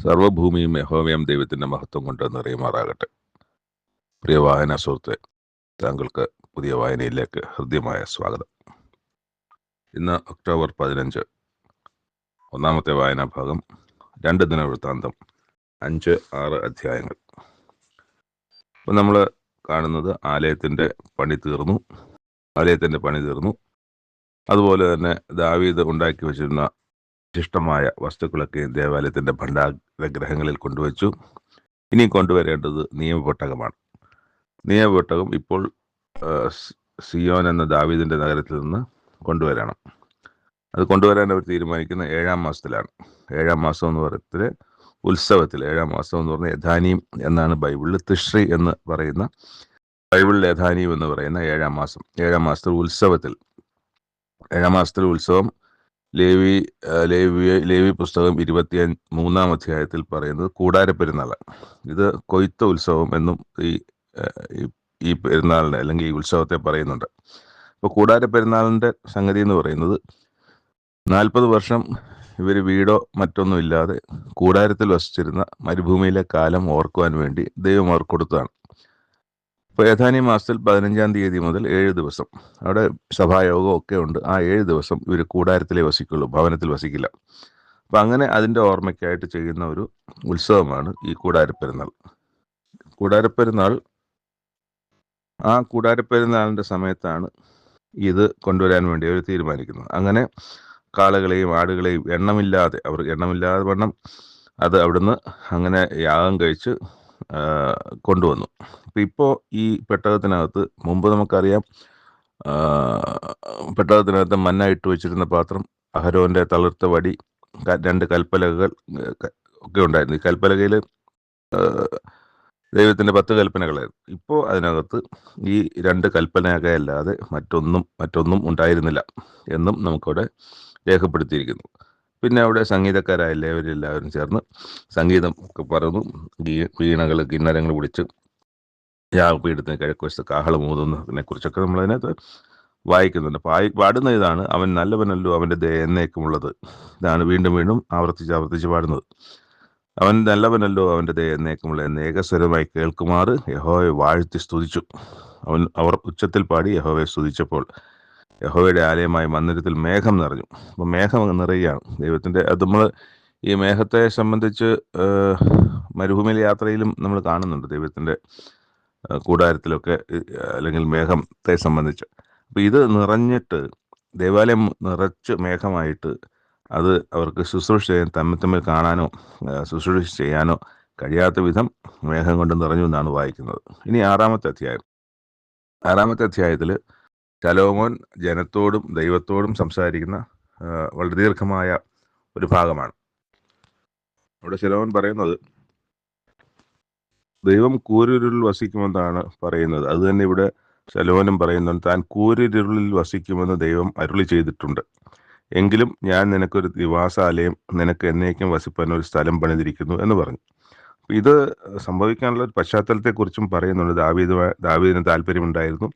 സർവഭൂമിയും യഹോവയാം ദൈവത്തിൻ്റെ മഹത്വം കൊണ്ട് നിറയുമാറാകട്ടെ. പ്രിയ വായനാ സുഹൃത്തെ, താങ്കൾക്ക് പുതിയ വായനയിലേക്ക് ഹൃദ്യമായ സ്വാഗതം. ഇന്ന് ഒക്ടോബർ 15, ഒന്നാമത്തെ വായനാ ഭാഗം 2 ദിനവൃത്താന്തം 5-6 അധ്യായങ്ങൾ. ഇപ്പം നമ്മൾ കാണുന്നത് ആലയത്തിൻ്റെ പണി തീർന്നു. അതുപോലെ തന്നെ ദാവീദ് ഉണ്ടാക്കി വച്ചിരുന്ന വിശിഷ്ടമായ വസ്തുക്കളൊക്കെ ദേവാലയത്തിൻ്റെ ഭണ്ഡാരഗ്രഹങ്ങളിൽ കൊണ്ടുവച്ചു. ഇനി കൊണ്ടുവരേണ്ടത് നിയമപെട്ടകമാണ്. നിയമപെട്ടകം ഇപ്പോൾ സിയോൻ എന്ന ദാവീദിൻ്റെ നഗരത്തിൽ നിന്ന് കൊണ്ടുവരണം. അത് കൊണ്ടുവരാൻ അവർ തീരുമാനിക്കുന്ന 7-ാം മാസത്തിലാണ്. 7-ാം മാസം എന്ന് പറയുന്നത് ഉത്സവത്തിൽ. 7-ാം മാസം എന്ന് പറഞ്ഞാൽ യഥാനീം എന്നാണ് ബൈബിളിൽ. തിഷ്രി എന്ന് പറയുന്ന ബൈബിളിൽ യഥാനീം എന്ന് പറയുന്ന 7-ാം മാസം. 7-ാം മാസത്തിൽ ഉത്സവത്തിൽ. 7-ാം മാസത്തിലെ ഉത്സവം ലേവി പുസ്തകം 23-ാം അധ്യായത്തിൽ പറയുന്നത് കൂടാരപ്പെരുന്നാളാണ്. ഇത് കൊയ്ത്ത് ഉത്സവം എന്നും ഈ പെരുന്നാളിനെ അല്ലെങ്കിൽ ഈ ഉത്സവത്തെ പറയുന്നുണ്ട്. ഇപ്പോൾ കൂടാരപ്പെരുന്നാളിൻ്റെ സംഗതി എന്ന് പറയുന്നത് 40 വർഷം ഇവർ വീടോ മറ്റൊന്നും ഇല്ലാതെ കൂടാരത്തിൽ വസിച്ചിരുന്ന മരുഭൂമിയിലെ കാലം ഓർക്കുവാൻ വേണ്ടി ദൈവം അവർ കൊടുത്തതാണ്. ഇപ്പോൾ യഥാനീ മാസത്തിൽ 15-ാം തീയതി മുതൽ 7 ദിവസം അവിടെ സഭായോഗം ഒക്കെ ഉണ്ട്. ആ 7 ദിവസം ഇവർ കൂടാരത്തിലേ വസിക്കുള്ളൂ, ഭവനത്തിൽ വസിക്കില്ല. അപ്പം അങ്ങനെ അതിൻ്റെ ഓർമ്മയ്ക്കായിട്ട് ചെയ്യുന്ന ഒരു ഉത്സവമാണ് ഈ കൂടാരപ്പെരുന്നാൾ. ആ കൂടാരപ്പെരുന്നാളിൻ്റെ സമയത്താണ് ഇത് കൊണ്ടുവരാൻ വേണ്ടി അവർ തീരുമാനിക്കുന്നത്. അങ്ങനെ കാളകളെയും ആടുകളെയും എണ്ണമില്ലാതെ വണ്ണം അത് അവിടുന്ന് അങ്ങനെ യാഗം കഴിച്ച് കൊണ്ടുവന്നു. അപ്പം ഇപ്പോൾ ഈ പെട്ടകത്തിനകത്ത്, മുമ്പ് നമുക്കറിയാം, പെട്ടകത്തിനകത്ത് മന്ന ഇട്ട് വെച്ചിരുന്ന പാത്രം, അഹരോൻ്റെ തളിർത്ത വടി, 2 കൽപ്പലകകൾ ഒക്കെ ഉണ്ടായിരുന്നു. ഈ കൽപ്പലകയിൽ ദൈവത്തിൻ്റെ 10 കൽപ്പനകളായിരുന്നു. ഇപ്പോൾ അതിനകത്ത് ഈ 2 കൽപ്പനയല്ലാതെ മറ്റൊന്നും ഉണ്ടായിരുന്നില്ല എന്നും നമുക്കവിടെ രേഖപ്പെടുത്തിയിരിക്കുന്നു. പിന്നെ അവിടെ സംഗീതക്കാരായ എല്ലാവരും ചേർന്ന് സംഗീതം ഒക്കെ പറഞ്ഞു. വീണകൾ, കിന്നരങ്ങൾ പിടിച്ച് യാഗപീഠത്തിന് കിഴക്കുവശത്ത് കാഹളം ഊതുന്നതിനെ കുറിച്ചൊക്കെ നമ്മളതിനകത്ത് വായിക്കുന്നുണ്ട്. പാടുന്ന ഇതാണ്: അവൻ നല്ലവനല്ലോ, അവൻ്റെ ദയ എന്നേക്കുമുള്ളത്. ഇതാണ് വീണ്ടും വീണ്ടും ആവർത്തിച്ച് പാടുന്നത്. അവൻ നല്ലവനല്ലോ, അവൻ്റെ ദയ എന്നേക്കുമുള്ള എന്ന് ഏകസ്വരമായി കേൾക്കുമാറ് യഹോവയെ വാഴ്ത്തി സ്തുതിച്ചു. അവർ ഉച്ചത്തിൽ പാടി യഹോവയെ സ്തുതിച്ചപ്പോൾ യഹോവയുടെ ആലയമായ മന്ദിരത്തിൽ മേഘം നിറഞ്ഞു. അപ്പം മേഘം നിറയുകയാണ് ദൈവത്തിൻ്റെ. അത് നമ്മൾ ഈ മേഘത്തെ സംബന്ധിച്ച് മരുഭൂമിയിലെ യാത്രയിലും നമ്മൾ കാണുന്നുണ്ട്, ദൈവത്തിൻ്റെ കൂടാരത്തിലൊക്കെ, അല്ലെങ്കിൽ മേഘത്തെ സംബന്ധിച്ച്. അപ്പം ഇത് നിറഞ്ഞിട്ട്, ദേവാലയം നിറച്ച് മേഘമായിട്ട്, അത് അവർക്ക് ശുശ്രൂഷ ചെയ്യാൻ, തമ്മിൽ കാണാനോ ശുശ്രൂഷ ചെയ്യാനോ കഴിയാത്ത വിധം മേഘം കൊണ്ട് നിറഞ്ഞു എന്നാണ് വായിക്കുന്നത്. ഇനി 6-ാമത്തെ അധ്യായത്തിൽ ശലോമോൻ ജനത്തോടും ദൈവത്തോടും സംസാരിക്കുന്ന വളരെ ദീർഘമായ ഒരു ഭാഗമാണ്. അവിടെ ശലോമോൻ പറയുന്നത്, ദൈവം കൂരിരുളിൽ വസിക്കുമെന്നാണ് പറയുന്നത്. അത് തന്നെ ഇവിടെ ശലോമോനും പറയുന്നുണ്ട്. താൻ കൂരിരുളിൽ വസിക്കുമെന്ന് ദൈവം അരുളി ചെയ്തിട്ടുണ്ട്. എങ്കിലും ഞാൻ നിനക്കൊരു നിവാസാലയം, നിനക്ക് എന്നേക്കും വസിപ്പാൻ ഒരു സ്ഥലം പണിതിരിക്കുന്നു എന്ന് പറഞ്ഞു. ഇത് സംഭവിക്കാനുള്ള ഒരു പശ്ചാത്തലത്തെക്കുറിച്ചും പറയുന്നുണ്ട്. ദാവീദിന് താല്പര്യമുണ്ടായിരുന്നു.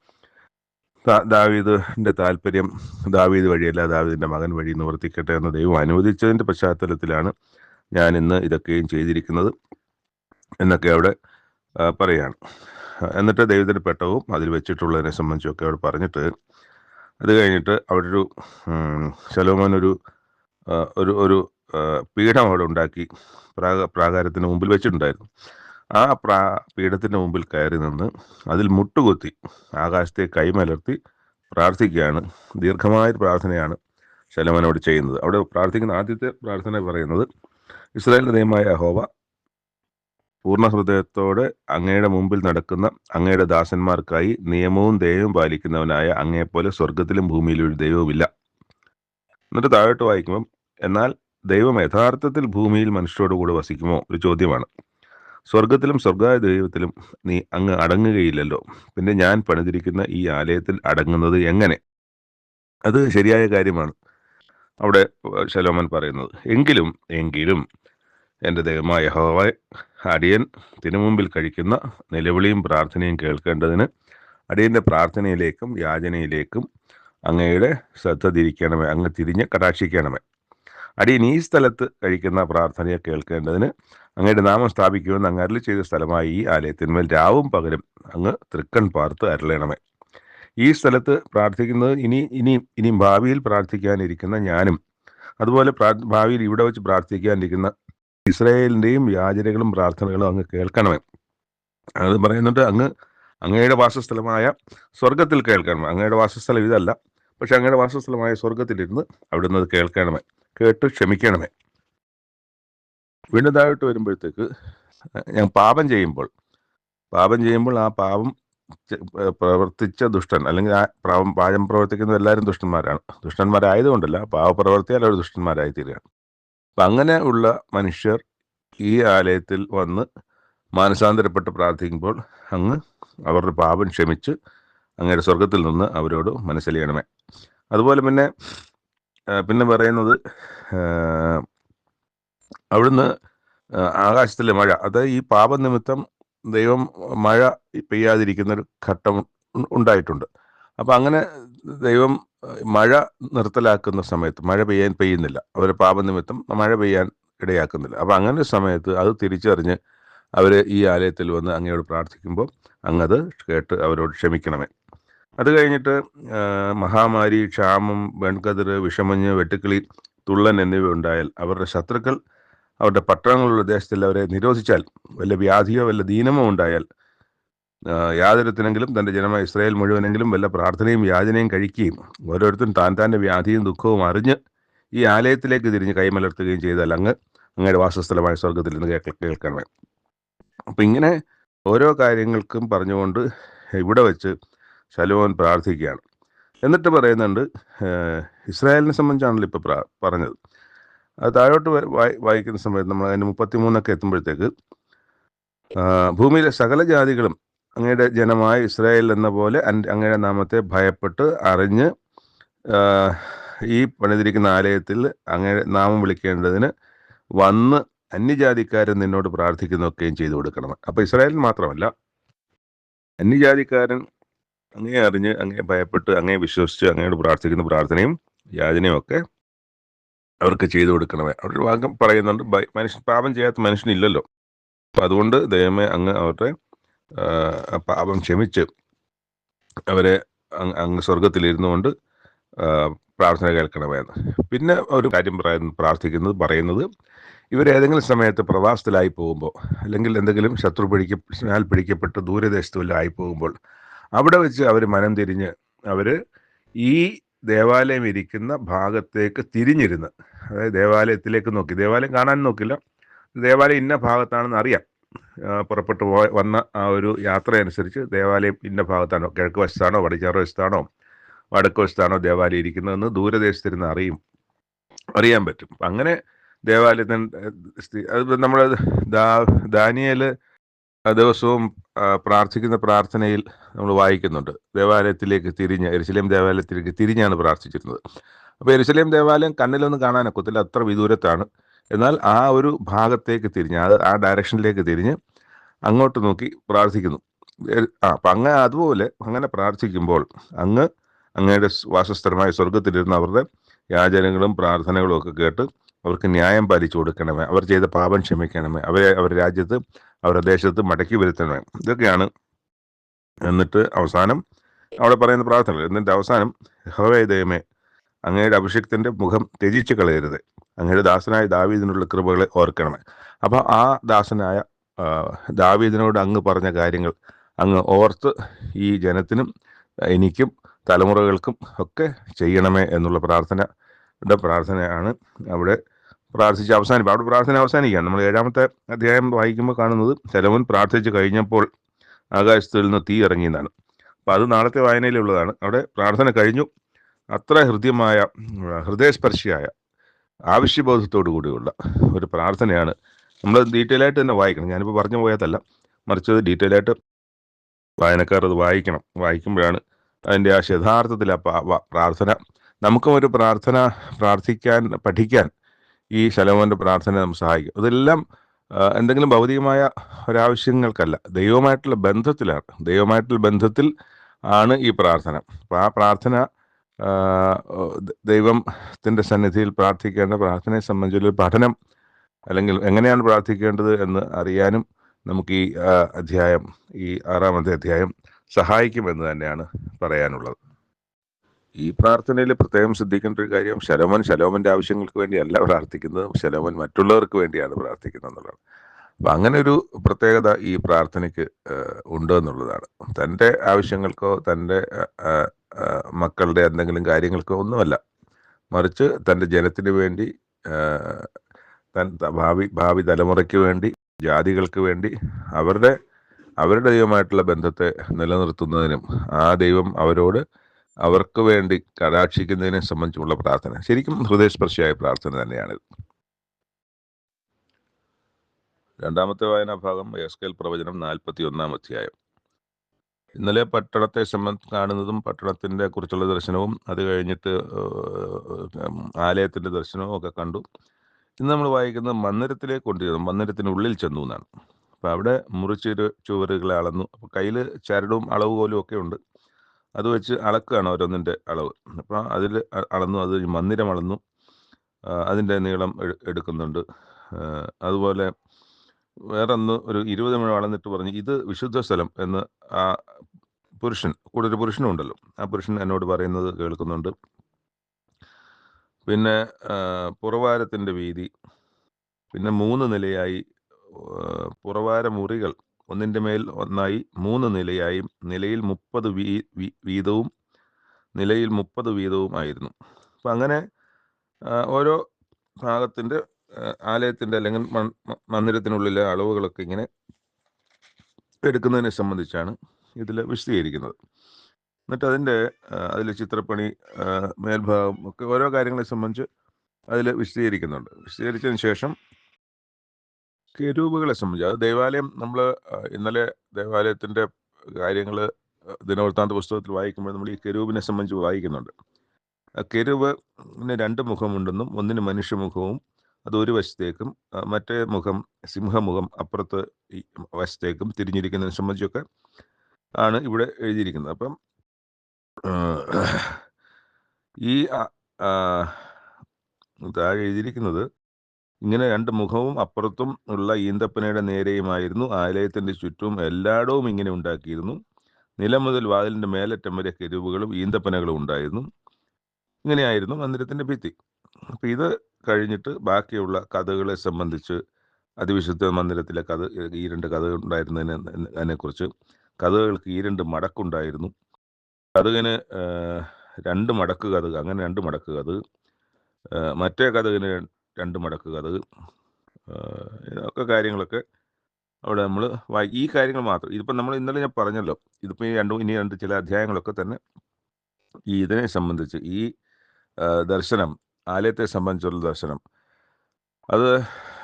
ദാവീദിൻ്റെ താല്പര്യം ദാവീദ് വഴിയല്ല, ദാവീദിൻ്റെ മകൻ വഴി നിവർത്തിക്കട്ടെ എന്ന് ദൈവം അനുവദിച്ചതിൻ്റെ പശ്ചാത്തലത്തിലാണ് ഞാൻ ഇന്ന് ഇതൊക്കെയും ചെയ്തിരിക്കുന്നത് എന്നൊക്കെ അവിടെ പറയുകയാണ്. എന്നിട്ട് ദൈവത്തിൻ്റെ പെട്ടകവും അതിൽ വെച്ചിട്ടുള്ളതിനെ സംബന്ധിച്ചൊക്കെ അവിടെ പറഞ്ഞിട്ട്, അത് കഴിഞ്ഞിട്ട് അവിടെ ഒരു ശലോമോൻ ഒരു പീഠം അവിടെ ഉണ്ടാക്കി പ്രാകാരത്തിന് മുമ്പിൽ വെച്ചിട്ടുണ്ടായിരുന്നു. ആ പീഠത്തിൻ്റെ മുമ്പിൽ കയറി നിന്ന് അതിൽ മുട്ടുകുത്തി ആകാശത്തെ കൈമലർത്തി പ്രാർത്ഥിക്കുകയാണ്. ദീർഘമായ പ്രാർത്ഥനയാണ് ശലോമോനോട് ചെയ്യുന്നത്. അവിടെ പ്രാർത്ഥിക്കുന്ന ആദ്യത്തെ പ്രാർത്ഥന പറയുന്നത്, ഇസ്രായേലിൻ്റെ ദൈവമായ യഹോവ, പൂർണ്ണ ഹൃദയത്തോടെ അങ്ങയുടെ മുമ്പിൽ നടക്കുന്ന അങ്ങയുടെ ദാസന്മാർക്കായി നിയമവും ദയവും പാലിക്കുന്നവനായ അങ്ങയെപ്പോലെ സ്വർഗത്തിലും ഭൂമിയിലും ഒരു ദൈവവുമില്ല. എന്നിട്ട് താഴോട്ട് വായിക്കുമ്പം, എന്നാൽ ദൈവം യഥാർത്ഥത്തിൽ ഭൂമിയിൽ മനുഷ്യരോടുകൂടെ വസിക്കുമോ? ഒരു ചോദ്യമാണ്. സ്വർഗത്തിലും സ്വർഗായ ദൈവത്തിലും നീ അങ്ങ് അടങ്ങുകയില്ലല്ലോ, പിന്നെ ഞാൻ പണിതിരിക്കുന്ന ഈ ആലയത്തിൽ അടങ്ങുന്നത് എങ്ങനെ? അത് ശരിയായ കാര്യമാണ് അവിടെ ശലോമോൻ പറയുന്നത്. എങ്കിലും എൻ്റെ ദൈവമായ യഹോവ, അടിയൻ തിരുമുമ്പിൽ കഴിക്കുന്ന നിലവിളിയും പ്രാർത്ഥനയും കേൾക്കേണ്ടതിന് അടിയൻ്റെ പ്രാർത്ഥനയിലേക്കും യാചനയിലേക്കും അങ്ങയുടെ ശ്രദ്ധ തിരിക്കണമേ, അങ്ങ് തിരിഞ്ഞ് കടാക്ഷിക്കണമേ. അടിയൻ ഈ സ്ഥലത്ത് കഴിക്കുന്ന പ്രാർത്ഥനയെ കേൾക്കേണ്ടതിന് അങ്ങയുടെ നാമം സ്ഥാപിക്കുമെന്ന് അങ്ങ് അരുളി ചെയ്ത സ്ഥലമായി ഈ ആലയത്തിന്മേൽ രാവും പകലും അങ്ങ് തൃക്കൺ പാർത്ത് അരുളണമേ. ഈ സ്ഥലത്ത് പ്രാർത്ഥിക്കുന്നത് ഇനിയും ഭാവിയിൽ പ്രാർത്ഥിക്കാനിരിക്കുന്ന ഞാനും, അതുപോലെ ഭാവിയിൽ ഇവിടെ വെച്ച് പ്രാർത്ഥിക്കാനിരിക്കുന്ന ഇസ്രായേലിൻ്റെയും യാചനകളും പ്രാർത്ഥനകളും അങ്ങ് കേൾക്കണമേ. അത് പറയുന്നുണ്ട്, അങ്ങയുടെ വാസസ്ഥലമായ സ്വർഗത്തിൽ കേൾക്കണമേ. അങ്ങയുടെ വാസസ്ഥലം ഇതല്ല, പക്ഷെ അങ്ങയുടെ വാസസ്ഥലമായ സ്വർഗത്തിലിരുന്ന് അവിടുന്ന് അത് കേൾക്കണമേ, കേട്ട് ക്ഷമിക്കണമേ. വീണ്ടും താഴോട്ട് വരുമ്പോഴത്തേക്ക് ഞാൻ പാപം ചെയ്യുമ്പോൾ ആ പാപം പ്രവർത്തിച്ച ദുഷ്ടൻ, അല്ലെങ്കിൽ ആ പാപം പ്രവർത്തിക്കുന്ന എല്ലാവരും ദുഷ്ടന്മാരായതുകൊണ്ടല്ല, പാവപ്രവർത്തിയാൽ അവർ ദുഷ്ടന്മാരായി തീരുകയാണ്. അപ്പം അങ്ങനെ ഉള്ള മനുഷ്യർ ഈ ആലയത്തിൽ വന്ന് മാനസാന്തരപ്പെട്ട് പ്രാർത്ഥിക്കുമ്പോൾ അങ്ങ് അവരുടെ പാപം ക്ഷമിച്ച് അങ്ങയുടെ സ്വർഗത്തിൽ നിന്ന് അവരോട് മനസ്സിലിയണമേ. അതുപോലെ പിന്നെ പറയുന്നത്, അവിടുന്ന് ആകാശത്തിലെ മഴ, അതായത് ഈ പാപനിമിത്തം ദൈവം മഴ പെയ്യാതിരിക്കുന്നൊരു ഘട്ടം ഉണ്ടായിട്ടുണ്ട്. അപ്പം അങ്ങനെ ദൈവം മഴ നിർത്തലാക്കുന്ന സമയത്ത് മഴ പെയ്യുന്നില്ല, അവരുടെ പാപനിമിത്തം മഴ പെയ്യാൻ ഇടയാക്കുന്നില്ല. അപ്പം അങ്ങനെ ഒരു സമയത്ത് അത് തിരിച്ചറിഞ്ഞ് അവർ ഈ ആലയത്തിൽ വന്ന് അങ്ങയോട് പ്രാർത്ഥിക്കുമ്പോൾ അങ്ങത് കേട്ട് അവരോട് ക്ഷമിക്കണമേ. അത് കഴിഞ്ഞിട്ട് മഹാമാരി, ക്ഷാമം, വെൺകതിർ, വിഷമഞ്ഞ്, വെട്ടുക്കിളി, തുള്ളൻ എന്നിവ ഉണ്ടായാൽ, അവരുടെ ശത്രുക്കൾ അവരുടെ പട്ടണങ്ങളുള്ള ദേശത്തിൽ അവരെ നിരോധിച്ചാൽ, വല്ല വ്യാധിയോ വല്ല ദീനമോ ഉണ്ടായാൽ, യാതൊരുത്തിനെങ്കിലും തൻ്റെ ജനമായ ഇസ്രായേൽ മുഴുവനെങ്കിലും വല്ല പ്രാർത്ഥനയും യാചനയും കഴിക്കുകയും ഓരോരുത്തരും താൻ്റെ വ്യാധിയും ദുഃഖവും അറിഞ്ഞ് ഈ ആലയത്തിലേക്ക് തിരിഞ്ഞ് കൈമലർത്തുകയും ചെയ്താൽ അങ്ങയുടെ വാസസ്ഥലമായ സ്വർഗത്തിൽ നിന്ന് കേൾക്കണമേ. അപ്പം ഇങ്ങനെ ഓരോ കാര്യങ്ങൾക്കും പറഞ്ഞുകൊണ്ട് ഇവിടെ വെച്ച് ശലോമോൻ പ്രാർത്ഥിക്കുകയാണ്. എന്നിട്ട് പറയുന്നുണ്ട്, ഇസ്രായേലിനെ സംബന്ധിച്ചാണല്ലോ ഇപ്പോൾ പറഞ്ഞത്. അത് താഴോട്ട് വായിക്കുന്ന സമയത്ത് നമ്മൾ അതിൻ്റെ 33 എത്തുമ്പോഴത്തേക്ക്, ഭൂമിയിലെ സകല ജാതികളും അങ്ങയുടെ ജനമായ ഇസ്രായേൽ എന്ന പോലെ അങ്ങയുടെ നാമത്തെ ഭയപ്പെട്ട് അറിഞ്ഞ് ഈ പണിതിരിക്കുന്ന ആലയത്തിൽ അങ്ങയുടെ നാമം വിളിക്കേണ്ടതിന് വന്ന് അന്യജാതിക്കാരൻ നിന്നോട് പ്രാർത്ഥിക്കുന്നതൊക്കെയും ചെയ്തു കൊടുക്കണം. അപ്പോൾ ഇസ്രായേലിന് മാത്രമല്ല, അന്യജാതിക്കാരൻ അങ്ങയെ അറിഞ്ഞ് അങ്ങയെ ഭയപ്പെട്ട് അങ്ങയെ വിശ്വസിച്ച് അങ്ങയോട് പ്രാർത്ഥിക്കുന്ന പ്രാർത്ഥനയും യാചനയും ഒക്കെ അവർക്ക് ചെയ്തു കൊടുക്കണമേ. അവിടെ ഒരു ഭാഗം പറയുന്നുണ്ട്, പാപം ചെയ്യാത്ത മനുഷ്യനില്ലല്ലോ. അപ്പം അതുകൊണ്ട് ദൈവമേ അങ്ങ് അവരുടെ പാപം ക്ഷമിച്ച് അവരെ അങ്ങ് സ്വർഗത്തിലിരുന്നു കൊണ്ട് പ്രാർത്ഥന കേൾക്കണമെന്ന്. പിന്നെ ഒരു കാര്യം പറയുന്നത് ഇവരേതെങ്കിലും സമയത്ത് പ്രവാസത്തിലായി പോകുമ്പോൾ, അല്ലെങ്കിൽ എന്തെങ്കിലും പിടിക്കപ്പെട്ട് ദൂരദേശത്ത് വല്ലതും ആയി പോകുമ്പോൾ, അവിടെ വെച്ച് അവർ മനം തിരിഞ്ഞ് അവർ ഈ ദേവാലയം ഇരിക്കുന്ന ഭാഗത്തേക്ക് തിരിഞ്ഞിരുന്ന്, അതായത് ദേവാലയത്തിലേക്ക് നോക്കി, ദേവാലയം കാണാൻ നോക്കില്ല, ദേവാലയം ഇന്ന ഭാഗത്താണെന്ന് അറിയാം, പുറപ്പെട്ടു വന്ന ആ ഒരു യാത്രയനുസരിച്ച് ദേവാലയം ഇന്ന ഭാഗത്താണോ, കിഴക്ക് വശത്താണോ പടിഞ്ഞാറ് വശത്താണോ വടക്ക് വശത്താണോ ദേവാലയം ഇരിക്കുന്നതെന്ന് ദൂരദേശത്തിരുന്ന് അറിയാൻ പറ്റും. അങ്ങനെ ദേവാലയത്തിന് അത് നമ്മൾ ദാനിയേൽ ദിവസവും പ്രാർത്ഥിക്കുന്ന പ്രാർത്ഥനയിൽ നമ്മൾ വായിക്കുന്നുണ്ട്, ദേവാലയത്തിലേക്ക് തിരിഞ്ഞ്, യെരുശലേം ദേവാലയത്തിലേക്ക് തിരിഞ്ഞാണ് പ്രാർത്ഥിച്ചിരുന്നത്. അപ്പോൾ യെരുശലേം ദേവാലയം കണ്ണിലൊന്നും കാണാനൊക്കത്തില്ല, അത്ര വിദൂരത്താണ്. എന്നാൽ ആ ഒരു ഭാഗത്തേക്ക് തിരിഞ്ഞ്, ആ ഡയറക്ഷനിലേക്ക് തിരിഞ്ഞ് അങ്ങോട്ട് നോക്കി പ്രാർത്ഥിക്കുന്നു. അപ്പം അതുപോലെ അങ്ങനെ പ്രാർത്ഥിക്കുമ്പോൾ അങ്ങയുടെ വാസസ്ഥലമായ സ്വർഗത്തിലിരുന്ന് അവരുടെ യാചനകളും പ്രാർത്ഥനകളും ഒക്കെ കേട്ട് അവർക്ക് ന്യായം പാലിച്ചു കൊടുക്കണമേ, അവർ ചെയ്ത പാപം ക്ഷമിക്കണമേ, അവരുടെ രാജ്യത്ത് അവരുടെ ദേശത്ത് മടക്കി വരുത്തണമേ. ഇതൊക്കെയാണ് എന്നിട്ട് അവസാനം അവിടെ പറയുന്ന പ്രാർത്ഥനകൾ. എന്നിട്ട് അവസാനം, യഹോവേ ദൈവമേ, അങ്ങയുടെ അഭിഷിക്തൻ്റെ മുഖം ത്യജിച്ച് കളയരുത്, അങ്ങയുടെ ദാസനായ ദാവീദിനുള്ള കൃപകളെ ഓർക്കണമേ. അപ്പോൾ ആ ദാസനായ ദാവീദിനോട് അങ്ങ് പറഞ്ഞ കാര്യങ്ങൾ അങ്ങ് ഓർത്ത് ഈ ജനത്തിനും എനിക്കും തലമുറകൾക്കും ഒക്കെ ചെയ്യണമേ എന്നുള്ള പ്രാർത്ഥനയാണ് അവിടെ പ്രാർത്ഥിച്ച് അവിടെ പ്രാർത്ഥന അവസാനിക്കുകയാണ്. നമ്മൾ 7-ാമത്തെ അധ്യായം വായിക്കുമ്പോൾ കാണുന്നത്, ശലോമോൻ പ്രാർത്ഥിച്ച് കഴിഞ്ഞപ്പോൾ ആകാശത്തിൽ നിന്ന് തീ ഇറങ്ങിയെന്നാണ്. അപ്പം അത് നാളത്തെ വായനയിലുള്ളതാണ്. അവിടെ പ്രാർത്ഥന കഴിഞ്ഞു. അത്ര ഹൃദയസ്പർശിയായ ആവശ്യബോധത്തോടു കൂടിയുള്ള ഒരു പ്രാർത്ഥനയാണ്. നമ്മൾ ഡീറ്റെയിൽ ആയിട്ട് തന്നെ വായിക്കണം. ഞാനിപ്പോൾ പറഞ്ഞു പോയതല്ല, മറിച്ച് ഡീറ്റെയിൽ ആയിട്ട് വായനക്കാർ അത് വായിക്കുമ്പോഴാണ് അതിൻ്റെ ആ യഥാർത്ഥത്തിൽ പ്രാർത്ഥന, നമുക്കും ഒരു പഠിക്കാൻ ഈ ശലോമോൻ്റെ പ്രാർത്ഥന നമുക്ക് സഹായിക്കും. അതെല്ലാം എന്തെങ്കിലും ഭൗതികമായ ഒരാവശ്യങ്ങൾക്കല്ല, ദൈവമായിട്ടുള്ള ബന്ധത്തിൽ ആണ് ഈ പ്രാർത്ഥന. അപ്പോൾ ആ പ്രാർത്ഥന ദൈവത്തിൻ്റെ സന്നിധിയിൽ പ്രാർത്ഥിക്കേണ്ട പ്രാർത്ഥനയെ സംബന്ധിച്ചൊരു പഠനം, അല്ലെങ്കിൽ എങ്ങനെയാണ് പ്രാർത്ഥിക്കേണ്ടത് എന്ന് അറിയാനും നമുക്ക് ഈ അധ്യായം, ഈ 6-ാമത്തെ അധ്യായം സഹായിക്കുമെന്ന് തന്നെയാണ് പറയാനുള്ളത്. ഈ പ്രാർത്ഥനയിൽ പ്രത്യേകം ശ്രദ്ധിക്കേണ്ട ഒരു കാര്യം, ശലോമോൻ്റെ ആവശ്യങ്ങൾക്ക് വേണ്ടിയല്ല പ്രാർത്ഥിക്കുന്നത്, ശലോമോൻ മറ്റുള്ളവർക്ക് വേണ്ടിയാണ് പ്രാർത്ഥിക്കുന്നത് എന്നുള്ളതാണ്. അപ്പം അങ്ങനെ ഒരു പ്രത്യേകത ഈ പ്രാർത്ഥനയ്ക്ക് ഉണ്ട് എന്നുള്ളതാണ്. തൻ്റെ ആവശ്യങ്ങൾക്കോ തൻ്റെ മക്കളുടെ എന്തെങ്കിലും കാര്യങ്ങൾക്കോ ഒന്നുമല്ല, മറിച്ച് തൻ്റെ ജനത്തിന് വേണ്ടി, ഭാവി തലമുറയ്ക്ക് വേണ്ടി, ജാതികൾക്ക് വേണ്ടി, അവരുടെ ദൈവമായിട്ടുള്ള ബന്ധത്തെ നിലനിർത്തുന്നതിനും ആ ദൈവം അവർക്ക് വേണ്ടി കടാക്ഷിക്കുന്നതിനെ സംബന്ധിച്ചുള്ള പ്രാർത്ഥന ശരിക്കും ഹൃദയസ്പർശിയായ പ്രാർത്ഥന തന്നെയാണിത്. 2-ാമത്തെ വായനാഭാഗം യെഹെസ്കേൽ പ്രവചനം 41-ാം അധ്യായം. ഇന്നലെ പട്ടണത്തെ കാണുന്നതും പട്ടണത്തിൻ്റെ കുറിച്ചുള്ള ദർശനവും അത് കഴിഞ്ഞിട്ട് ആലയത്തിൻ്റെ ദർശനവും ഒക്കെ കണ്ടു. ഇന്ന് നമ്മൾ വായിക്കുന്നത് മന്ദിരത്തിലേക്ക് കൊണ്ടുവരുന്നു, മന്ദിരത്തിനുള്ളിൽ ചെന്നു എന്നാണ്. അപ്പം അവിടെ ചുവരുകളെ അളന്നു. അപ്പോൾ കയ്യിൽ ചരടും അളവുകോലും ഒക്കെ ഉണ്ട്, അത് വെച്ച് അളക്കുകയാണ് ഓരോന്നിൻ്റെ അളവ്. അപ്പോൾ അതിൽ അളന്നു, അത് മന്ദിരം അളന്നു, അതിൻ്റെ നീളം എടുക്കുന്നുണ്ട്. അതുപോലെ വേറൊന്ന് ഒരു 20 മുഴം അളന്നിട്ട് പറഞ്ഞു, ഇത് വിശുദ്ധ സ്ഥലം എന്ന് ആ കൂടെ ഒരു പുരുഷനും ഉണ്ടല്ലോ, ആ പുരുഷൻ എന്നോട് പറയുന്നത് കേൾക്കുന്നുണ്ട്. പിന്നെ പുറവാരത്തിൻ്റെ വീതി, പിന്നെ 3 നിലയായി പുറവാര മുറികൾ ഒന്നിൻ്റെ മേൽ ഒന്നായി 3 നിലയായും നിലയിൽ 30 വീതവും നിലയിൽ 30 വീതവും ആയിരുന്നു. അപ്പം അങ്ങനെ ഓരോ ഭാഗത്തിൻ്റെ ആലയത്തിൻ്റെ അല്ലെങ്കിൽ മന്ദിരത്തിനുള്ളിലെ അളവുകളൊക്കെ ഇങ്ങനെ എടുക്കുന്നതിനെ സംബന്ധിച്ചാണ് ഇതിൽ വിശദീകരിക്കുന്നത്. എന്നിട്ട് അതിൽ ചിത്രപ്പണി, മേൽഭാഗം ഒക്കെ ഓരോ കാര്യങ്ങളെ സംബന്ധിച്ച് അതിൽ വിശദീകരിക്കുന്നുണ്ട്. വിശദീകരിച്ചതിന് ശേഷം കെരൂബുകളെ സംബന്ധിച്ച്, അത് ദേവാലയം, നമ്മൾ ഇന്നലെ ദേവാലയത്തിൻ്റെ കാര്യങ്ങൾ ദിനവൃത്താന്ത പുസ്തകത്തിൽ വായിക്കുമ്പോൾ നമ്മൾ ഈ കെരൂബിനെ സംബന്ധിച്ച് വായിക്കുന്നുണ്ട്. കെരൂബിന് 2 മുഖമുണ്ടെന്നും ഒന്നിന് മനുഷ്യമുഖവും അത് ഒരു വശത്തേക്കും മറ്റേ മുഖം സിംഹമുഖം അപ്പുറത്ത് ഈ വശത്തേക്കും തിരിഞ്ഞിരിക്കുന്നതിനെ സംബന്ധിച്ചൊക്കെ ആണ് ഇവിടെ എഴുതിയിരിക്കുന്നത്. അപ്പം ഈ താഴെ എഴുതിയിരിക്കുന്നത് ഇങ്ങനെ 2 മുഖവും അപ്പുറത്തും ഉള്ള ഈന്തപ്പനയുടെ നേരെയുമായിരുന്നു. ആലയത്തിൻ്റെ ചുറ്റും എല്ലായിടവും ഇങ്ങനെ ഉണ്ടാക്കിയിരുന്നു. നിലം മുതൽ വാതിലിൻ്റെ മേലറ്റം വരെ കെരൂബുകളും ഈന്തപ്പനകളും ഉണ്ടായിരുന്നു. ഇങ്ങനെയായിരുന്നു മന്ദിരത്തിൻ്റെ ഭിത്തി. അപ്പം ഇത് കഴിഞ്ഞിട്ട് ബാക്കിയുള്ള കഥകളെ സംബന്ധിച്ച്, അതിവിശുദ്ധ മന്ദിരത്തിലെ ഈ 2 കഥകൾ ഉണ്ടായിരുന്നതിനെക്കുറിച്ച്, കഥകൾക്ക് ഈ 2 മടക്കുണ്ടായിരുന്നു. കഥകിന് 2 മടക്ക് കഥക്, അങ്ങനെ 2 മടക്ക് കഥക്, മറ്റേ കഥകിന് 2 മടക്ക് കഥക്, ഇതൊക്കെ കാര്യങ്ങളൊക്കെ അവിടെ നമ്മൾ ഈ കാര്യങ്ങൾ മാത്രം. ഇതിപ്പോൾ നമ്മൾ ഇന്നലെ ഞാൻ പറഞ്ഞല്ലോ, ഇതിപ്പോൾ ഇനി രണ്ട് ചില അധ്യായങ്ങളൊക്കെ തന്നെ ഇതിനെ സംബന്ധിച്ച്, ഈ ദർശനം, ആലയത്തെ സംബന്ധിച്ചുള്ള ദർശനം, അത്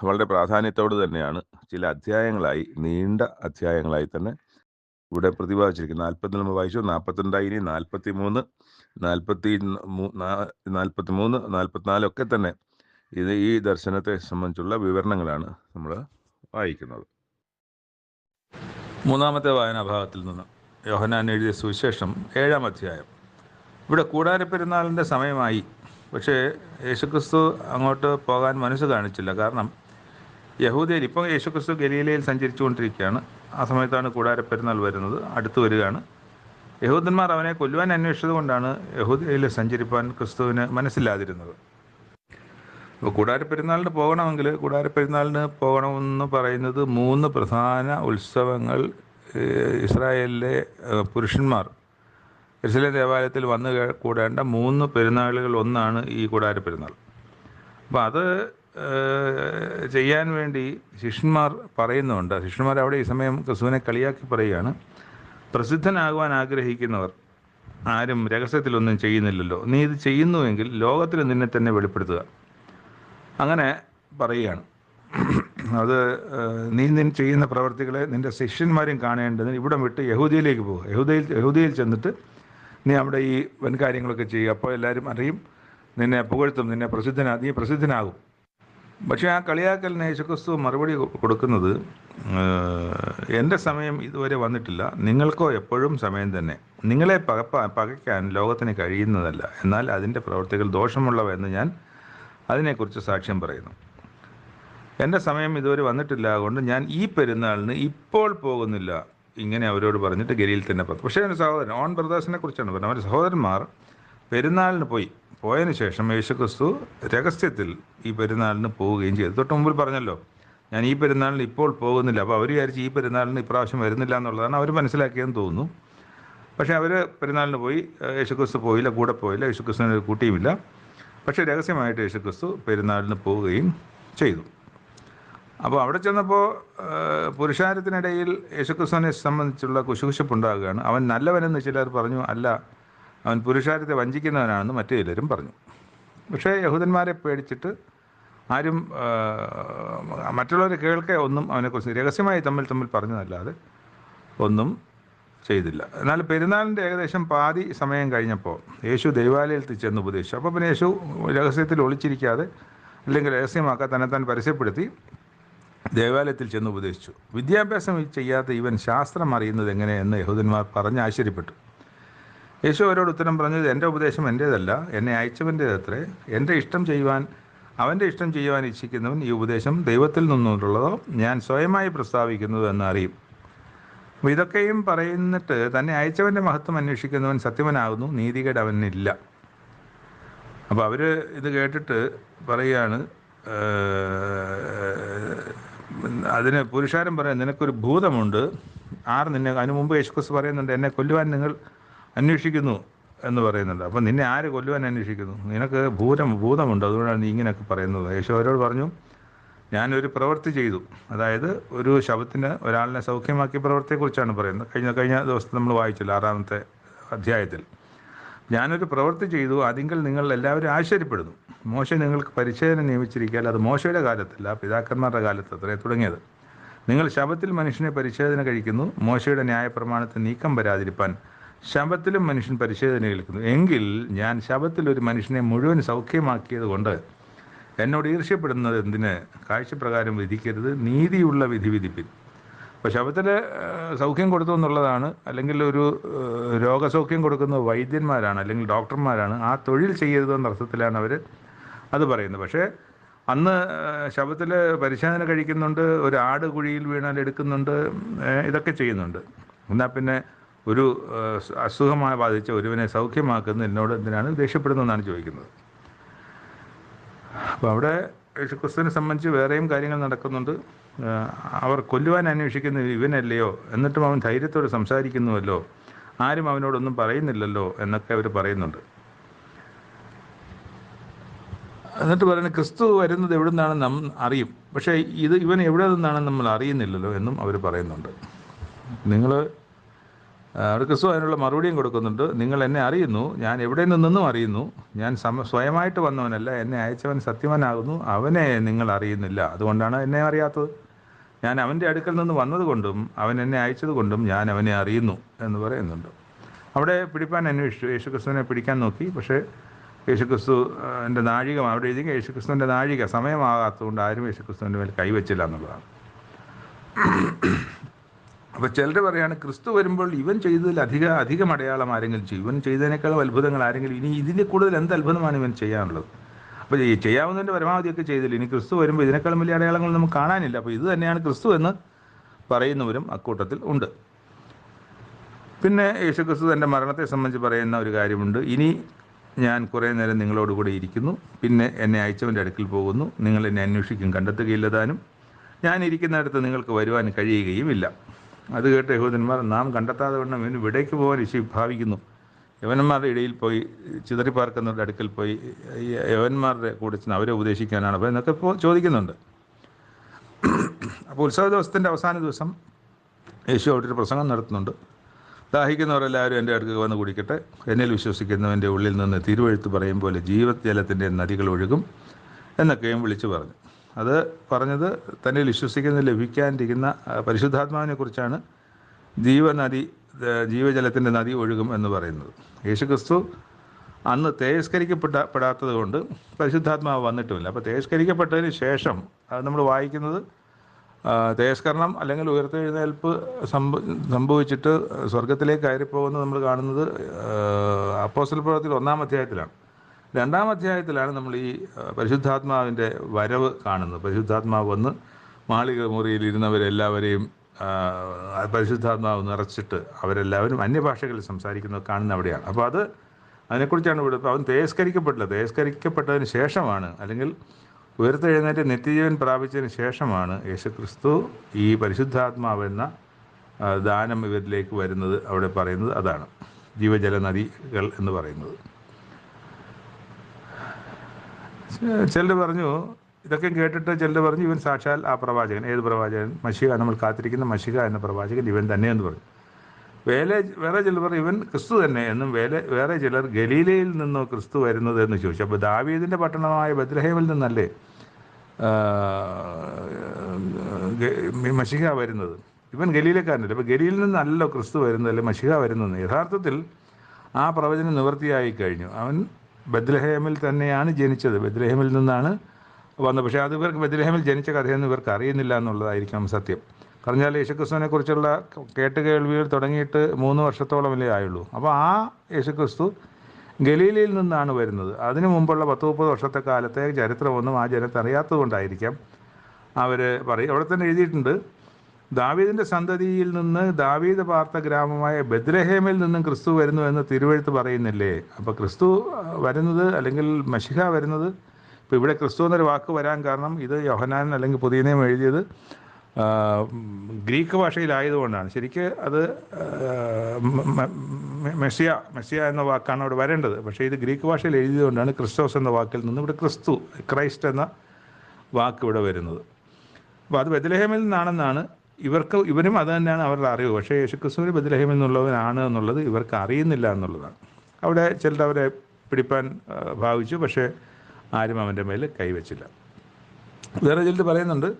വളരെ പ്രാധാന്യത്തോട് തന്നെയാണ് ചില അധ്യായങ്ങളായി, നീണ്ട അധ്യായങ്ങളായി തന്നെ ഇവിടെ പ്രതിപാദിച്ചിരിക്കുന്നത്. 40 നമ്മൾ വായിച്ചു, 42, ഇനി 43, 44 ഒക്കെ തന്നെ ഈ ദർശനത്തെ സംബന്ധിച്ചുള്ള വിവരണങ്ങളാണ് നമ്മൾ വായിക്കുന്നത്. 3-ാമത്തെ വായനാഭാഗത്തിൽ നിന്ന് യോഹന്നാൻ എഴുതിയ സുവിശേഷം 7-ാം അധ്യായം. ഇവിടെ കൂടാരപ്പെരുന്നാളിൻ്റെ സമയമായി, പക്ഷേ യേശുക്രിസ്തു അങ്ങോട്ട് പോകാൻ മനസ്സ് കാണിച്ചില്ല. കാരണം യഹൂദയിൽ, ഇപ്പം യേശുക്രിസ്തു ഗലീലയിൽ സഞ്ചരിച്ചു കൊണ്ടിരിക്കുകയാണ്. ആ സമയത്താണ് കൂടാരപ്പെരുന്നാൾ വരുന്നത്, അടുത്ത് വരികയാണ്. യഹൂദന്മാർ അവനെ കൊല്ലുവാൻ അന്വേഷിച്ചത് കൊണ്ടാണ് യഹൂദയിൽ സഞ്ചരിപ്പാൻ ക്രിസ്തുവിന് മനസ്സില്ലാതിരുന്നത്. അപ്പോൾ കൂടാരപ്പെരുന്നാളിന് പോകണമെന്ന് പറയുന്നത് 3 പ്രധാന ഉത്സവങ്ങൾ ഇസ്രായേലിലെ പുരുഷന്മാർ യെരുശലേം ദേവാലയത്തിൽ വന്ന് കൂടേണ്ട 3 പെരുന്നാളുകൾ ഒന്നാണ് ഈ കൂടാരപ്പെരുന്നാൾ. അപ്പോൾ അത് ചെയ്യാൻ വേണ്ടി ശിഷ്യന്മാർ പറയുന്നുണ്ട്. ശിഷ്യന്മാർ അവിടെ ഈ സമയം ക്രിസ്തുവിനെ കളിയാക്കി പറയുകയാണ്, പ്രസിദ്ധനാകുവാൻ ആഗ്രഹിക്കുന്നവർ ആരും രഹസ്യത്തിലൊന്നും ചെയ്യുന്നില്ലല്ലോ, നീ ഇത് ചെയ്യുന്നുവെങ്കിൽ ലോകത്തിൽ നിന്നെ തന്നെ വെളിപ്പെടുത്തുക. അങ്ങനെ പറയുകയാണ്. അത് നീ ചെയ്യുന്ന പ്രവർത്തികളെ നിൻ്റെ ശിഷ്യന്മാരും കാണേണ്ടതിന് ഇവിടം വിട്ട് യഹൂദിയിലേക്ക് പോകുക. യഹൂദിയിൽ ചെന്നിട്ട് നീ അവിടെ ഈ വൻകാര്യങ്ങളൊക്കെ ചെയ്യുക. അപ്പോൾ എല്ലാവരും അറിയും, നിന്നെ പുകഴ്ത്തും, നീ പ്രസിദ്ധനാകും. പക്ഷേ ആ കളിയാക്കലിന് യേശുക്രിസ്തു മറുപടി കൊടുക്കുന്നത്, എൻ്റെ സമയം ഇതുവരെ വന്നിട്ടില്ല, നിങ്ങൾക്കോ എപ്പോഴും സമയം തന്നെ. നിങ്ങളെ പകയ്ക്കാൻ ലോകത്തിന് കഴിയുന്നതല്ല, എന്നാൽ അതിൻ്റെ പ്രവൃത്തികൾ ദോഷമുള്ളവ എന്ന് ഞാൻ അതിനെക്കുറിച്ച് സാക്ഷ്യം പറയുന്നു. എൻ്റെ സമയം ഇതുവരെ വന്നിട്ടില്ല, അതുകൊണ്ട് ഞാൻ ഈ പെരുന്നാളിന് ഇപ്പോൾ പോകുന്നില്ല. ഇങ്ങനെ അവരോട് പറഞ്ഞിട്ട് ഗലീൽ തന്നെ പറഞ്ഞു. പക്ഷേ എൻ്റെ സഹോദരൻ ഓൺ ബ്രദേഴ്സിനെ കുറിച്ചാണ് പറഞ്ഞത്. അവരുടെ സഹോദരന്മാർ പെരുന്നാളിന് പോയതിനു ശേഷം യേശുക്രിസ്തു രഹസ്യത്തിൽ ഈ പെരുന്നാളിന് പോവുകയും ചെയ്തു. തൊട്ട് മുമ്പിൽ പറഞ്ഞല്ലോ, ഞാൻ ഈ പെരുന്നാളിന് ഇപ്പോൾ പോകുന്നില്ല. അപ്പോൾ അവർ വിചാരിച്ച് ഈ പെരുന്നാളിന് ഇപ്രാവശ്യം വരുന്നില്ല എന്നുള്ളതാണ് അവർ മനസ്സിലാക്കിയെന്ന് തോന്നുന്നു. പക്ഷേ അവർ പെരുന്നാളിന് പോയി, യേശുക്രിസ്തു പോയില്ല, കൂടെ പോയില്ല, യേശുക്രിസ്തുവിനെ കൂട്ടിയുമില്ല. പക്ഷേ രഹസ്യമായിട്ട് യേശുക്രിസ്തു പെരുന്നാളിന് പോവുകയും ചെയ്തു. അപ്പോൾ അവിടെ ചെന്നപ്പോൾ പുരുഷാരത്തിനിടയിൽ യേശുക്രിസ്തുവിനെ സംബന്ധിച്ചുള്ള കുശുകുശുപ്പുണ്ടാകുകയാണ്. അവൻ നല്ലവനെന്ന് ചിലർ പറഞ്ഞു, അല്ല, അവൻ പുരുഷാരത്തെ വഞ്ചിക്കുന്നവനാണെന്ന് മറ്റു ചിലരും പറഞ്ഞു. പക്ഷേ യഹൂദന്മാരെ പേടിച്ചിട്ട് ആരും മറ്റുള്ളവർ കേൾക്കെ ഒന്നും അവനെക്കുറിച്ച് രഹസ്യമായി തമ്മിൽ പറഞ്ഞതല്ലാതെ ഒന്നും ചെയ്തില്ല. എന്നാൽ പെരുന്നാളിൻ്റെ ഏകദേശം പാതി സമയം കഴിഞ്ഞപ്പോൾ യേശു ദൈവാലയത്തിൽ ചെന്ന് ഉപദേശിച്ചു. അപ്പോൾ പിന്നെ യേശു രഹസ്യത്തിൽ ഒളിച്ചിരിക്കാതെ, അല്ലെങ്കിൽ രഹസ്യമാക്കാതെ തന്നെത്താൻ പരസ്യപ്പെടുത്തി ദേവാലയത്തിൽ ചെന്ന് ഉപദേശിച്ചു. വിദ്യാഭ്യാസം ചെയ്യാത്ത ഇവൻ ശാസ്ത്രം അറിയുന്നത് എങ്ങനെയെന്ന് യഹൂദന്മാർ പറഞ്ഞ് ആശ്ചര്യപ്പെട്ടു. യേശു അവരോട് ഉത്തരം പറഞ്ഞത്, എൻ്റെ ഉപദേശം എൻ്റേതല്ല, എന്നെ അയച്ചവൻ്റേതത്രേ. എൻ്റെ ഇഷ്ടം ചെയ്യുവാൻ, അവൻ്റെ ഇഷ്ടം ചെയ്യുവാൻ ഇച്ഛിക്കുന്നവൻ ഈ ഉപദേശം ദൈവത്തിൽ നിന്നുള്ളതോ ഞാൻ സ്വയമായി പ്രസ്താവിക്കുന്നതോ എന്ന് അറിയും. അപ്പോൾ ഇതൊക്കെയും പറയുന്നിട്ട് തന്നെ അയച്ചവൻ്റെ മഹത്വം അന്വേഷിക്കുന്നവൻ സത്യവനാകുന്നു, നീതികേട് അവനില്ല. അപ്പോൾ അവർ ഇത് കേട്ടിട്ട് പറയുകയാണ്, അതിന് പുരുഷാരം പറയാൻ, നിനക്കൊരു ഭൂതമുണ്ട്, നിന്നെ, അതിനു മുമ്പ് യേശുക്രിസ്തു പറയുന്നുണ്ട്, എന്നെ കൊല്ലുവാൻ നിങ്ങൾ അന്വേഷിക്കുന്നു എന്ന് പറയുന്നുണ്ട്. അപ്പം നിന്നെ ആര് കൊല്ലുവാൻ അന്വേഷിക്കുന്നു? നിനക്ക് ഭൂതമുണ്ട്, അതുകൊണ്ടാണ് നീ ഇങ്ങനെയൊക്കെ പറയുന്നത്. യേശു അവരോട് പറഞ്ഞു, ഞാനൊരു പ്രവൃത്തി ചെയ്തു. അതായത് ഒരു ശവത്തിന് ഒരാളിനെ സൗഖ്യമാക്കിയ പ്രവൃത്തിയെക്കുറിച്ചാണ് പറയുന്നത്. കഴിഞ്ഞ ദിവസത്തെ നമ്മൾ വായിച്ചില്ല, 6-ാമത്തെ അധ്യായത്തിൽ. ഞാനൊരു പ്രവൃത്തി ചെയ്തു, അതിങ്കൽ നിങ്ങൾ എല്ലാവരും ആശ്ചര്യപ്പെടുന്നു. മോശ നിങ്ങൾക്ക് പരിച്ഛേദന നിയമിച്ചിരിക്കാൻ അത് മോശയുടെ കാലത്തല്ല, പിതാക്കന്മാരുടെ കാലത്ത് അത്രേ തുടങ്ങിയത്. നിങ്ങൾ ശബത്തിൽ മനുഷ്യനെ പരിച്ഛേദന കഴിക്കുന്നു. മോശയുടെ ന്യായപ്രമാണത്തിൽ നീക്കം വരാതിരിപ്പാൻ ശബത്തിലും മനുഷ്യൻ പരിച്ഛേദന കേൾക്കുന്നു. എങ്കിൽ ഞാൻ ശബത്തിൽ ഒരു മനുഷ്യനെ മുഴുവൻ സൗഖ്യമാക്കിയത് കൊണ്ട് എന്നോട് ഈർഷ്യപ്പെടുന്നത് എന്തിന്? കാഴ്ചപ്രകാരം വിധിക്കരുത്, നീതിയുള്ള വിധി വിധിപ്പിൻ. അപ്പോൾ ശബത്തിൽ സൗഖ്യം കൊടുത്തു എന്നുള്ളതാണ്, അല്ലെങ്കിൽ ഒരു രോഗസൗഖ്യം കൊടുക്കുന്ന വൈദ്യന്മാരാണ്, അല്ലെങ്കിൽ ഡോക്ടർമാരാണ്. ആ തൊഴിൽ ചെയ്യരുതെന്ന അർത്ഥത്തിലാണ് അവർ അത് പറയുന്നത്. പക്ഷേ അന്ന് ശബത്തിൽ പരിശോധന കഴിക്കുന്നുണ്ട്, ഒരു ആട് കുഴിയിൽ വീണാൽ എടുക്കുന്നുണ്ട്, ഇതൊക്കെ ചെയ്യുന്നുണ്ട്. എന്നാൽ പിന്നെ ഒരു അസുഖമായി ബാധിച്ച ഒരുവനെ സൗഖ്യമാക്കുന്നത് എന്നോട് എന്തിനാണ് ദേഷ്യപ്പെടുന്നതെന്നാണ് ചോദിക്കുന്നത്. അപ്പോൾ അവിടെ യേശുക്രിസ്തുവിനെ സംബന്ധിച്ച് വേറെയും കാര്യങ്ങൾ നടക്കുന്നുണ്ട്. അവർ കൊല്ലുവാൻ അന്വേഷിക്കുന്ന ഇവനല്ലയോ, എന്നിട്ടും അവൻ ധൈര്യത്തോട് സംസാരിക്കുന്നുവല്ലോ, ആരും അവനോടൊന്നും പറയുന്നില്ലല്ലോ എന്നൊക്കെ അവർ പറയുന്നുണ്ട്. എന്നിട്ട് പറയുന്നത്, ക്രിസ്തു വരുന്നത് എവിടെ നിന്നാണെന്ന് നാം അറിയും, പക്ഷേ ഇവൻ എവിടെ നിന്നാണെന്ന് നമ്മൾ അറിയുന്നില്ലല്ലോ എന്നും അവർ പറയുന്നുണ്ട്. അവിടെ ക്രിസ്തു അതിനുള്ള മറുപടിയും കൊടുക്കുന്നുണ്ട്. നിങ്ങൾ എന്നെ അറിയുന്നു, ഞാൻ എവിടെ നിന്നും അറിയുന്നു. ഞാൻ സ്വയമായിട്ട് വന്നവനല്ല, എന്നെ അയച്ചവൻ സത്യവാനാകുന്നു, അവനെ നിങ്ങൾ അറിയുന്നില്ല. അതുകൊണ്ടാണ് എന്നെ അറിയാത്തത്. ഞാൻ അവൻ്റെ അടുക്കൽ നിന്ന് വന്നതുകൊണ്ടും അവൻ എന്നെ അയച്ചത് കൊണ്ടും ഞാൻ അവനെ അറിയുന്നു എന്ന് പറയുന്നുണ്ട്. അവിടെ പിടിപ്പാൻ അന്വേഷിച്ചു, യേശുക്രിസ്തുവിനെ പിടിക്കാൻ നോക്കി. പക്ഷേ യേശുക്രിസ്തുവിൻ്റെ നാഴിക, അവിടെ എഴുതി യേശുക്രിസ്തുവിൻ്റെ നാഴിക സമയമാകാത്തതുകൊണ്ട് ആരും യേശുക്രിസ്തുവിൻ്റെ മേൽ കൈവച്ചില്ല എന്നുള്ളതാണ്. അപ്പോൾ ചിലർ പറയാണ്, ക്രിസ്തു വരുമ്പോൾ ഇവൻ ചെയ്തതിൽ അധികം അടയാളം ആരെങ്കിലും ചെയ്യും, ഇവൻ ചെയ്തതിനേക്കാളും അത്ഭുതങ്ങൾ ആരെങ്കിലും, ഇനി ഇതിൻ്റെ കൂടുതൽ എന്ത് അത്ഭുതമാണ് ഇവൻ ചെയ്യാനുള്ളത്? അപ്പോൾ ചെയ്യാവുന്നതിൻ്റെ പരമാവധിയൊക്കെ ചെയ്തില്ല. ഇനി ക്രിസ്തു വരുമ്പോൾ ഇതിനേക്കാളും വലിയ അടയാളങ്ങൾ നമുക്ക് കാണാനില്ല. അപ്പോൾ ഇത് തന്നെയാണ് ക്രിസ്തു എന്ന് പറയുന്നവരും അക്കൂട്ടത്തിൽ ഉണ്ട്. പിന്നെ യേശുക്രിസ്തു തൻ്റെ മരണത്തെ സംബന്ധിച്ച് പറയുന്ന ഒരു കാര്യമുണ്ട്. ഇനി ഞാൻ കുറേ നേരം നിങ്ങളോടുകൂടി ഇരിക്കുന്നു, പിന്നെ എന്നെ അയച്ചവൻ്റെ അടുക്കൽ പോകുന്നു. നിങ്ങൾ എന്നെ അന്വേഷിക്കും, കണ്ടെത്തുകയില്ല താനും. ഞാൻ ഇരിക്കുന്നിടത്ത് നിങ്ങൾക്ക് വരുവാൻ കഴിയുകയുമില്ല. അത് കേട്ട് യഹൂദന്മാർ, നാം കണ്ടെത്താതെ വണ്ണം ഇവന് ഇവിടേക്ക് പോകാൻ ഭാവിക്കുന്നു. യവനന്മാരുടെ ഇടയിൽ പോയി, ചിതറിപ്പാർക്കുന്നവരുടെ അടുക്കൽ പോയി യവന്മാരുടെ കൂടെ ചെന്ന് അവരെ ഉപദേശിക്കാനാണ് അപ്പോൾ എന്നൊക്കെ ഇപ്പോൾ ചോദിക്കുന്നുണ്ട്. അപ്പോൾ ഉത്സവ ദിവസത്തിൻ്റെ അവസാന ദിവസം യേശു അവിടെ ഒരു പ്രസംഗം നടത്തുന്നുണ്ട്. ദാഹിക്കുന്നവരെല്ലാവരും എൻ്റെ അടുക്കൽ വന്ന് കുടിക്കട്ടെ, എന്നിൽ വിശ്വസിക്കുന്നവൻ്റെ ഉള്ളിൽ നിന്ന് തിരുവെഴുത്ത് പറയും പോലെ ജീവജലത്തിൻ്റെ നദികൾ ഒഴുകും എന്നൊക്കെയും വിളിച്ചു പറഞ്ഞു. അത് പറഞ്ഞത് തന്നിൽ വിശ്വസിക്കുന്ന ലഭിക്കാനിരിക്കുന്ന പരിശുദ്ധാത്മാവിനെ കുറിച്ചാണ്. ജീവജലത്തിൻ്റെ നദി ഒഴുകും എന്ന് പറയുന്നത്. യേശുക്രിസ്തു അന്ന് തേജസ്കരിക്കപ്പെടാത്തത് കൊണ്ട് പരിശുദ്ധാത്മാവ് വന്നിട്ടുമില്ല. അപ്പോൾ തേജസ്കരിക്കപ്പെട്ടതിന് ശേഷം അത് നമ്മൾ വായിക്കുന്നത് തേജസ്കരണം അല്ലെങ്കിൽ ഉയർത്തെഴുന്നേൽപ്പ് സംഭവിച്ചിട്ട് സ്വർഗത്തിലേക്ക് കയറിപ്പോകുന്നത് നമ്മൾ കാണുന്നത് അപ്പോസ്തല പ്രവൃത്തിയിൽ 1-ാം അധ്യായത്തിലാണ്. 2-ാം അധ്യായത്തിലാണ് നമ്മൾ ഈ പരിശുദ്ധാത്മാവിൻ്റെ വരവ് കാണുന്നത്. പരിശുദ്ധാത്മാവ് വന്ന് മാളിക മുറിയിൽ ഇരുന്നവരെല്ലാവരെയും പരിശുദ്ധാത്മാവ് നിറച്ചിട്ട് അവരെല്ലാവരും അന്യഭാഷകളിൽ സംസാരിക്കുന്നത് കാണുന്ന അവിടെയാണ്. അപ്പോൾ അതിനെക്കുറിച്ചാണ് ഇവിടെ. അവൻ തേജസ്കരിക്കപ്പെട്ടില്ല. തേജസ്കരിക്കപ്പെട്ടതിന് ശേഷമാണ്, അല്ലെങ്കിൽ ഉയർത്തെഴുന്നേറ്റ് നിത്യജീവൻ പ്രാപിച്ചതിന് ശേഷമാണ് യേശുക്രിസ്തു ഈ പരിശുദ്ധാത്മാവെന്ന ദാനം ഇവരിലേക്ക് വരുന്നത്. അവിടെ പറയുന്നത് അതാണ് ജീവജല നദികൾ എന്ന് പറയുന്നത്. ചിലർ പറഞ്ഞു, ഇതൊക്കെ കേട്ടിട്ട് ചിലർ പറഞ്ഞു ഇവൻ സാക്ഷാൽ ആ പ്രവാചകൻ. ഏത് പ്രവാചകൻ? മശിഹ, നമ്മൾ കാത്തിരിക്കുന്ന മശിഹ എന്ന പ്രവാചകൻ ഇവൻ തന്നെയെന്ന് പറഞ്ഞു. വേറെ ചിലർ പറഞ്ഞു ഇവൻ ക്രിസ്തു തന്നെ എന്നും. വേറെ ചിലർ ഗലീലയിൽ നിന്നോ ക്രിസ്തു വരുന്നത് എന്ന് ചോദിച്ചു. അപ്പോൾ ദാവീദിൻ്റെ പട്ടണമായ ബത്ലഹേമിൽ നിന്നല്ലേ മശിഹ വരുന്നത്? ഇവൻ ഗലീലക്കാരനല്ലേ? അപ്പോൾ ഗലീലിൽ നിന്നല്ലോ ക്രിസ്തു വരുന്നതല്ലേ മശിഹ വരുന്നത്? യഥാർത്ഥത്തിൽ ആ പ്രവചനം നിവൃത്തിയായി കഴിഞ്ഞു. അവൻ ബത്ലഹേമിൽ തന്നെയാണ് ജനിച്ചത്, ബത്ലഹേമിൽ നിന്നാണ് വന്നത്. പക്ഷേ അത് ഇവർക്ക് ബത്ലഹേമിൽ ജനിച്ച കഥയൊന്നും ഇവർക്ക് അറിയുന്നില്ല എന്നുള്ളതായിരിക്കണം സത്യം. പറഞ്ഞാൽ യേശുക്രിസ്തുവിനെ കുറിച്ചുള്ള കേട്ടുകേൾവികൾ തുടങ്ങിയിട്ട് 3 വർഷത്തോളമല്ലേ ആയുള്ളൂ. അപ്പോൾ ആ യേശുക്രിസ്തു ഗലീലയിൽ നിന്നാണ് വരുന്നത്. അതിനു മുമ്പുള്ള 10-30 വർഷത്തെ കാലത്തെ ചരിത്രമൊന്നും ആ ജനത്തെ അറിയാത്തത് കൊണ്ടായിരിക്കാം അവർ പറയും. അവിടെ തന്നെ എഴുതിയിട്ടുണ്ട്, ദാവീദിൻ്റെ സന്തതിയിൽ നിന്ന് ദാവീദ് പാർത്ത ഗ്രാമമായ ബത്ലഹേമിൽ നിന്നും ക്രിസ്തു വരുന്നു എന്ന് തിരുവെഴുത്ത് പറയുന്നില്ലേ? അപ്പോൾ ക്രിസ്തു വരുന്നത്, അല്ലെങ്കിൽ മശിഹ വരുന്നത്, ഇപ്പോൾ ഇവിടെ ക്രിസ്തു എന്നൊരു വാക്ക് വരാൻ കാരണം ഇത് യോഹന്നാൻ അല്ലെങ്കിൽ പുതിയ നിയമം എഴുതിയത് ഗ്രീക്ക് ഭാഷയിലായതുകൊണ്ടാണ്. ശരിക്ക് അത് മെസ്സിയ എന്ന വാക്കാണ് അവിടെ വരേണ്ടത്. പക്ഷേ ഇത് ഗ്രീക്ക് ഭാഷയിൽ എഴുതിയതുകൊണ്ടാണ് ക്രിസ്റ്റോസ് എന്ന വാക്കിൽ നിന്ന് ഇവിടെ ക്രൈസ്റ്റ് എന്ന വാക്ക് ഇവിടെ വരുന്നത്. അപ്പോൾ അത് ബത്ലഹേമിൽ നിന്നാണെന്നാണ് ഇവരും അത് തന്നെയാണ് അവരുടെ അറിവ്. പക്ഷേ യേശുക്രിസ്തുവിന് ബത്ലഹേമിൽ നിന്നുള്ളവനാണ് എന്നുള്ളത് ഇവർക്ക് അറിയുന്നില്ല എന്നുള്ളതാണ്. അവിടെ ചിലർ അവരെ പിടിപ്പാൻ ഭാവിച്ചു, പക്ഷേ ആരും അവൻ്റെ മേൽ കൈവച്ചില്ല. വേറെ ചിലർ പറയുന്നുണ്ട്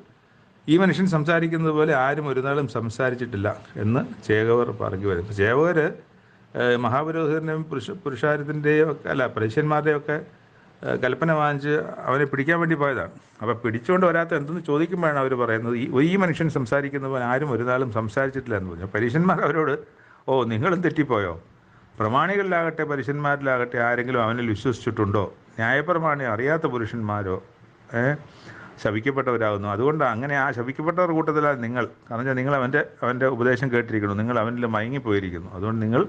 ഈ മനുഷ്യൻ സംസാരിക്കുന്നത് പോലെ ആരും ഒരു നാളും സംസാരിച്ചിട്ടില്ല എന്ന് ചേകവർ പറഞ്ഞു വരുന്നു. ചേകവർ മഹാപുരോഹിതൻ്റെയും പുരുഷാരത്തിൻ്റെയും ഒക്കെ പരീശന്മാരുടെയും ഒക്കെ കൽപ്പന വാങ്ങിച്ച് അവനെ പിടിക്കാൻ വേണ്ടി പോയതാണ്. അപ്പോൾ പിടിച്ചുകൊണ്ട് വരാത്ത എന്തെന്ന് ചോദിക്കുമ്പോഴാണ് അവർ പറയുന്നത് ഈ മനുഷ്യൻ സംസാരിക്കുന്ന പോലെ ആരും ഒരു നാളും സംസാരിച്ചിട്ടില്ല എന്ന് പറഞ്ഞു. പരീശന്മാർ അവരോട്, ഓ നിങ്ങളും തെറ്റിപ്പോയോ? പ്രമാണികളിലാകട്ടെ പരീശന്മാരിലാകട്ടെ ആരെങ്കിലും അവനിൽ വിശ്വസിച്ചിട്ടുണ്ടോ? ന്യായപ്രമാണി അറിയാത്ത പുരുഷന്മാരോ ശപിക്കപ്പെട്ടവരാകുന്നു. അതുകൊണ്ട് അങ്ങനെ ആ ശപിക്കപ്പെട്ടവർ കൂട്ടത്തിലാണ് നിങ്ങൾ. കാരണം വെച്ചാൽ നിങ്ങൾ അവൻ്റെ ഉപദേശം കേട്ടിരിക്കുന്നു, നിങ്ങൾ അവനിൽ മയങ്ങിപ്പോയിരിക്കുന്നു. അതുകൊണ്ട് നിങ്ങൾ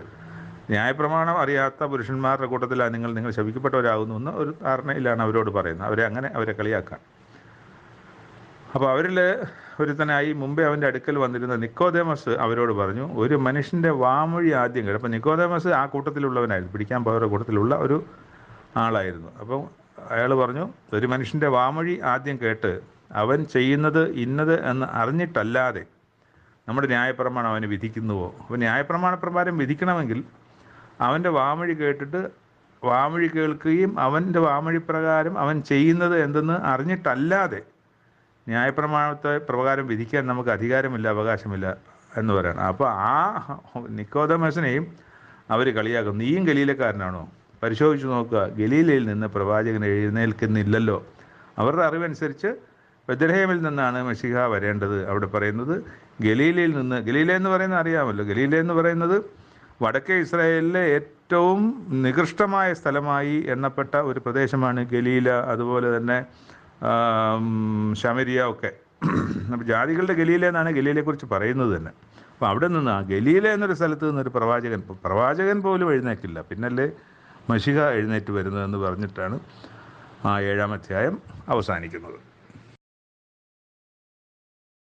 ന്യായപ്രമാണം അറിയാത്ത പുരുഷന്മാരുടെ കൂട്ടത്തിലാണ് നിങ്ങൾ ശപിക്കപ്പെട്ടവരാകുന്നു എന്ന് ഒരു ധാരണയിലാണ് അവരോട് പറയുന്നത്. അവരെ കളിയാക്കാൻ. അപ്പോൾ അവരിൽ ഒരുത്തനായി മുമ്പേ അവൻ്റെ അടുക്കൽ വന്നിരുന്ന നിക്കോദേമസ് അവരോട് പറഞ്ഞു, ഒരു മനുഷ്യൻ്റെ വാമൊഴി ആദ്യം കേട്ടു. അപ്പോൾ നിക്കോദേമസ് ആ കൂട്ടത്തിലുള്ളവനായിരുന്നു, പിടിക്കാൻ പോയവരുടെ കൂട്ടത്തിലുള്ള ഒരു ആളായിരുന്നു. അപ്പം അയാൾ പറഞ്ഞു, ഒരു മനുഷ്യൻ്റെ വാമൊഴി ആദ്യം കേട്ട് അവൻ ചെയ്യുന്നത് ഇന്നത് എന്ന് അറിഞ്ഞിട്ടല്ലാതെ നമ്മുടെ ന്യായപ്രമാണം അവന് വിധിക്കുന്നുവോ? അപ്പോൾ ന്യായപ്രമാണപ്രകാരം വിധിക്കണമെങ്കിൽ അവൻ്റെ വാമൊഴി കേട്ടിട്ട് വാമൊഴി കേൾക്കുകയും അവൻ്റെ വാമൊഴി പ്രകാരം അവൻ ചെയ്യുന്നത് എന്തെന്ന് അറിഞ്ഞിട്ടല്ലാതെ ന്യായപ്രമാണത്തെ പ്രകാരം വിധിക്കാൻ നമുക്ക് അധികാരമില്ല, അവകാശമില്ല എന്ന് പറയണം. അപ്പോൾ ആ നിക്കോദമസിനെയും അവർ കളിയാക്കും. നീയും ഗലീലക്കാരനാണോ? പരിശോധിച്ച് നോക്കുക, ഗലീലയിൽ നിന്ന് പ്രവാചകൻ എഴുന്നേൽക്കുന്നില്ലല്ലോ. അവരുടെ അറിവനുസരിച്ച് ബത്ലഹേമിൽ നിന്നാണ് മശിഹ വരേണ്ടത്. അവിടെ പറയുന്നത് ഗലീലയിൽ നിന്ന്. ഗലീല എന്ന് പറയുന്നത് അറിയാമല്ലോ. ഗലീല എന്ന് പറയുന്നത് വടക്കേ ഇസ്രായേലിലെ ഏറ്റവും നികൃഷ്ടമായ സ്ഥലമായി എണ്ണപ്പെട്ട ഒരു പ്രദേശമാണ് ഗലീല. അതുപോലെ തന്നെ ശമരിയ ഒക്കെ. അപ്പോൾ ജാതികളുടെ ഗലീല എന്നാണ് ഗലീലയെക്കുറിച്ച് പറയുന്നത് തന്നെ. അപ്പോൾ അവിടെ നിന്ന് ഗലീല എന്നൊരു സ്ഥലത്ത് നിന്നൊരു പ്രവാചകൻ പോലും എഴുന്നേക്കില്ല, പിന്നല്ലേ മശിഹ എഴുന്നേറ്റ് വരുന്നതെന്ന് പറഞ്ഞിട്ടാണ് ആ 7-ാം അധ്യായം അവസാനിക്കുന്നത്.